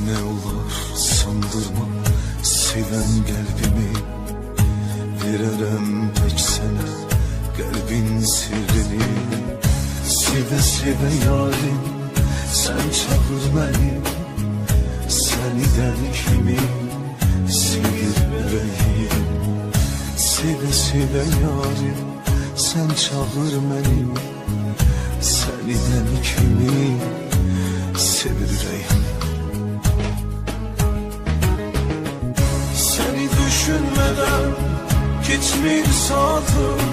Ne olar sandırma seven kalbimi, vererem pek sana kalbin sirrini. Seve seve yarim sen çağır beni, seni deli kimi sevir yüreğim. Seve seve yarim sen çağır beni, seni deli kimi sevir yüreğim. Seni düşünmeden geçmir saatim,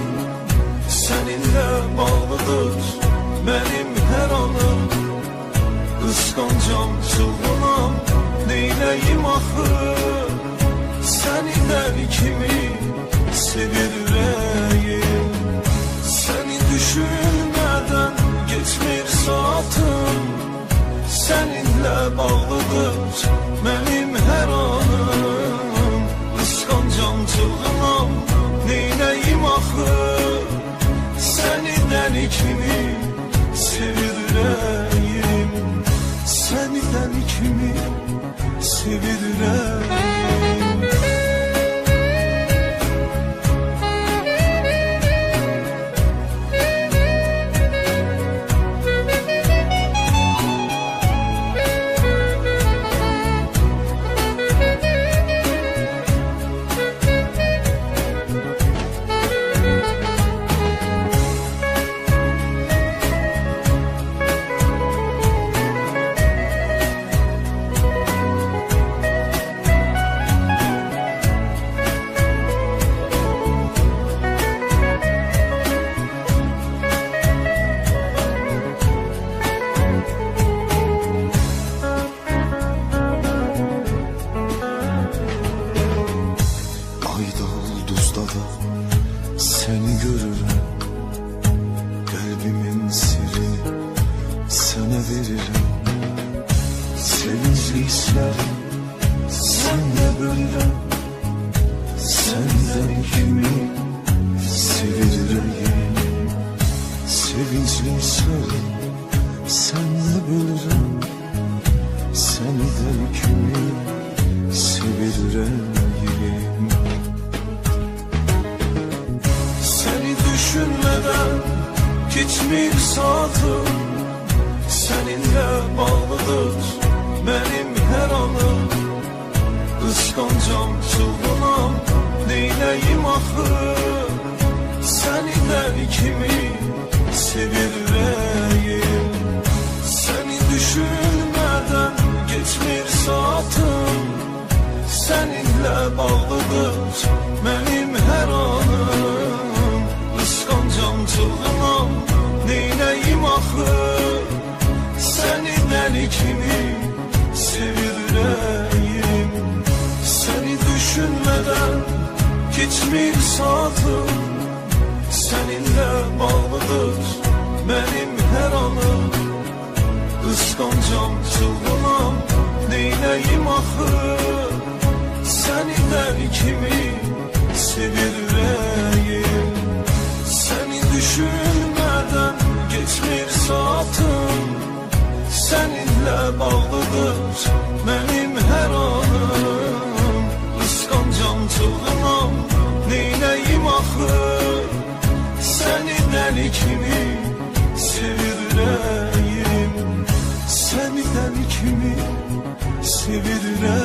seninle bağlıdır benim her anım. Kıskancam çılgınam neyleyim ahı, seni deli kimi sevir yüreğim. Seni düşünmeden geçmir saatim, seninle bağlıdır benim her anım. Kıskancam çılgınam neyleyim ahı, seni deli kimi sevir yüreğim. Seni deli kimi sevir yüreğim. Seni görürüm, kalbimin sirrini sana veririm. Sevinçli hislerim senle bölürüm, senden kimi sevir yüreğim. Sevinçli hislerim senle bölürüm, senden kimi sevir yüreğim. Düşünmeden geçmir saatim, seninle bağlıdır benim her anım. Kıskancam çılgınam neyleyim ahı, seni deli kimi sevir yüreğim. Seni düşünmeden geçmir saatim, seninle bağlıdır benim her anım. Kıskancam çılgınam neyleyim ahı, seni deli kimi sevir yüreğim. Seni düşünmeden geçmir saatim, seninle bağlıdır benim her anım. Kıskancam çılgınam neyleyim ahı, seni deli kimi sevir yüreğim. Seni düşünmeden geçmir saatim, seninle bağlıdır benim her anım. Kıskancam çılgınam neyleyim ahı, seni deli kimi sevir yüreğim. Seni deli kimi sevir yüreğim.